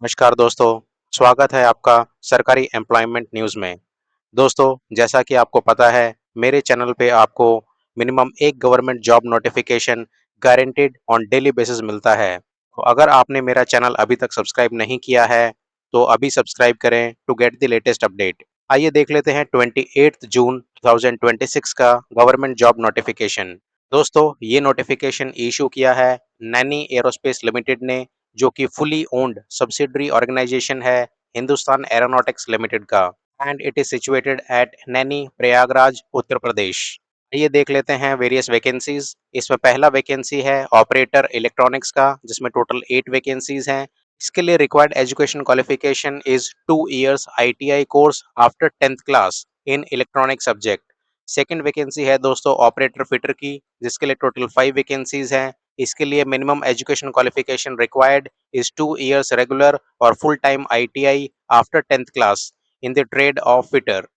नमस्कार दोस्तों, स्वागत है आपका सरकारी एम्प्लॉयमेंट न्यूज़ में। दोस्तों, जैसा कि आपको पता है, मेरे चैनल पे आपको मिनिमम एक government job notification guaranteed on daily basis मिलता है। तो अगर आपने मेरा चैनल अभी तक सब्सक्राइब नहीं किया है, तो अभी सब्सक्राइब करें to get the latest update. आइए देख लेते हैं 28 जून 2026 का गवर्नमेंट जॉब नोटिफिकेशन। दोस्तों, ये नोटिफिकेशन इशू किया है नैनी एरोस्पेस लिमिटेड ने, जो कि फुली ओन्ड सब्सिडरी ऑर्गेनाइजेशन है हिंदुस्तान एरोनॉटिक्स लिमिटेड का, and it is situated at Naini Prayagraj Uttar Pradesh. ये देख लेते हैं वेरियस वैकेंसीज। इसमें पहला वैकेंसी है ऑपरेटर इलेक्ट्रॉनिक्स का, जिसमें टोटल 8 वैकेंसीज हैं। इसके लिए required education qualification is 2 years ITI course after 10th class in electronic subject. Second vacancy है दोस्तों ऑपरेटर फिटर की, जिसके लिए टोटल 5 वैकेंसीज हैं। इसके लिए minimum education qualification required is 2 years regular और full time ITI after 10th class in the trade of fitter.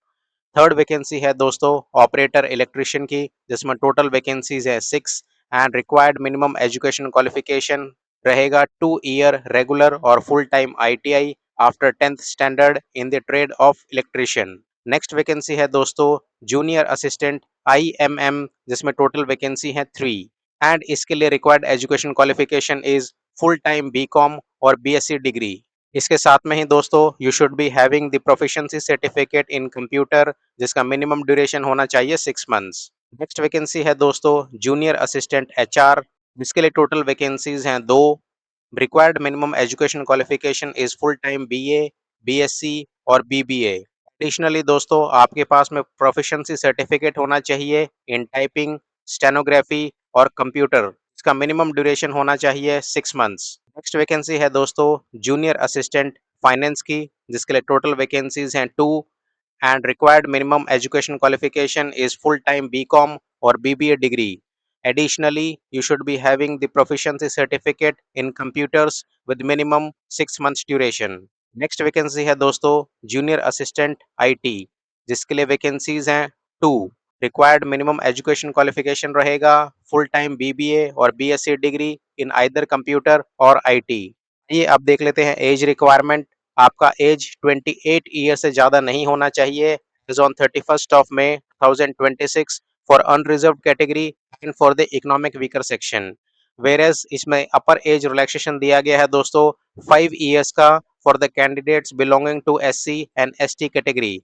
Third vacancy है दोस्तों ऑपरेटर इलेक्ट्रिशियन की, जिसमें टोटल वैकेंसीज है 6 and required minimum education qualification रहेगा 2 year रेगुलर और full time ITI after 10th standard in the trade of electrician. Next vacancy है दोस्तों junior assistant IMM, जिसमें टोटल वैकेंसी है 3 एंड इसके लिए required education qualification is full time BCom और BSc degree. इसके साथ में ही दोस्तों you should be having the proficiency certificate in computer, जिसका मिनिमम ड्यूरेशन होना चाहिए 6 मंथ्स। नेक्स्ट वैकेंसी है दोस्तों जूनियर असिस्टेंट HR, जिसके लिए टोटल वैकेंसीज हैं 2। Required minimum education qualification is full time BA, BSc और BBA। एडिशनली दोस्तों आपके पास में प्रोफिशिएंसी सर्टिफिकेट होना चाहिए इन टाइपिंग, स्टेनोग्राफी और कंप्यूटर। इसका मिनिमम ड्यूरेशन होना चाहिए 6 मंथ्स। नेक्स्ट वैकेंसी है दोस्तों जूनियर असिस्टेंट फाइनेंस की, जिसके लिए टोटल वैकेंसीज हैं 2 and required minimum education qualification is full time BCom or BBA degree. Additionally, you should be having the proficiency certificate in computers with minimum 6 months duration. Next vacancy है दोस्तों junior assistant IT, जिसके लिए vacancies हैं 2। Required minimum education qualification रहेगा full time BBA और BSc degree in either computer और IT। ये अब देख लेते हैं एज रिक्वायरमेंट। आपका एज 28 ईयर से ज़्यादा नहीं होना चाहिए age on 31 May 2026 for unreserved category and for the economic weaker section. Whereas इसमें अपर एज रिलैक्सेशन दिया गया है दोस्तों 5 ईयर्स का for the candidates belonging to SC and ST category,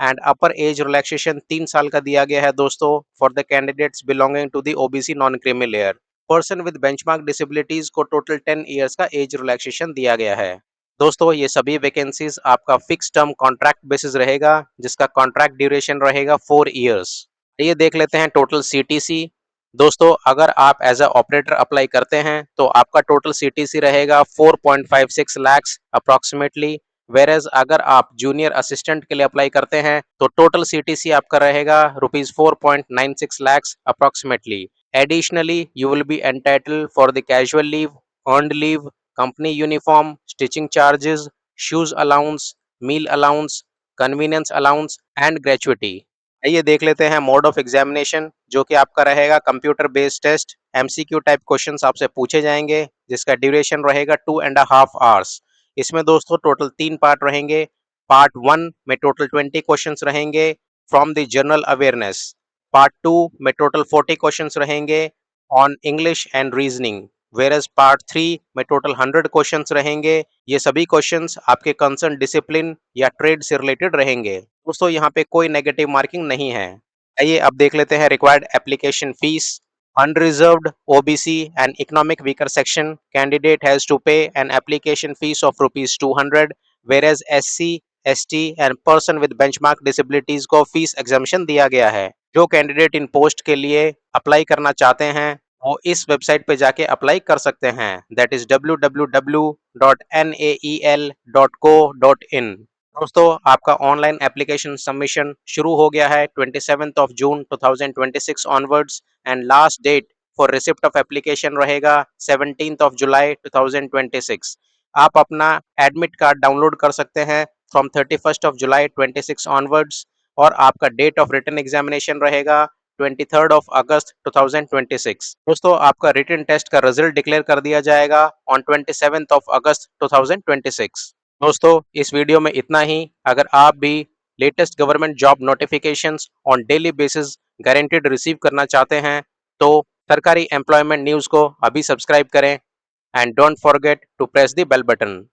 and upper age relaxation 3 साल का दिया गया है दोस्तों for the candidates belonging to the OBC non creamy layer. Person with benchmark disabilities को टोटल 10 ईयर्स का एज रिलैक्सेशन दिया गया है। दोस्तों ये सभी वैकेंसीज आपका फिक्स टर्म कॉन्ट्रैक्ट बेसिस रहेगा, जिसका कॉन्ट्रैक्ट ड्यूरेशन रहेगा 4 ईयर्स। ये देख लेते हैं टोटल CTC। दोस्तों अगर आप एज अ ऑपरेटर अप्लाई करते हैं तो आपका टोटल CTC रहेगा 4.56 lakhs अप्रॉक्सीमेटली। वेरेज अगर आप जूनियर असिस्टेंट के लिए अप्लाई करते हैं तो टोटल CTC आपका रहेगा rupees 4.96 lakhs approximately. Additionally, you will be entitled for the casual leave, earned leave, company uniform, stitching charges, shoes allowance, meal allowance, convenience allowance and gratuity। आइए देख लेते हैं मोड ऑफ एग्जामिनेशन, जो कि आपका रहेगा computer based test. MCQ type questions आपसे पूछे जाएंगे, जिसका ड्यूरेशन रहेगा 2.5 hours। इसमें दोस्तों टोटल 3 पार्ट रहेंगे। पार्ट 1 में टोटल 20 क्वेश्चंस रहेंगे from the general awareness. Part 2 में टोटल 40 क्वेश्चंस रहेंगे on English and reasoning. Whereas part 3 में टोटल 100 क्वेश्चंस रहेंगे। ये सभी क्वेश्चंस आपके कंसर्न डिसिप्लिन या ट्रेड से रिलेटेड रहेंगे। दोस्तों यहाँ पे कोई नेगेटिव मार्किंग नहीं है। आइए अब देख लेते हैं required application fees. Unreserved OBC and economic weaker section candidate has to pay an application fees of rupees 200, whereas SC, ST and person with benchmark disabilities को फीस एग्जामिशन दिया गया है। जो कैंडिडेट इन पोस्ट के लिए अप्लाई करना चाहते हैं वो इस वेबसाइट पे जाके अप्लाई कर सकते हैं, दैट इज www.nael.co.in। दोस्तों आपका ऑनलाइन एप्लीकेशन सबमिशन शुरू हो गया है 27 June 2026 onwards, and last date for receipt of application रहेगा 17 जुलाई 2026। आप अपना एडमिट कार्ड डाउनलोड कर सकते हैं फ्रॉम 31 जुलाई 26 ऑनवर्ड्स, और आपका डेट ऑफ रिटन एग्जामिनेशन रहेगा 23rd of August 2026। दोस्तों आपका रिटन टेस्ट का रिजल्ट डिक्लेयर कर दिया जाएगा ऑन 27th of August 2026। दोस्तों इस वीडियो में इतना ही। अगर आप भी latest government job notifications on daily basis guaranteed receive करना चाहते हैं तो सरकारी एम्प्लॉयमेंट न्यूज़ को अभी सब्सक्राइब करें and don't forget to press the bell button.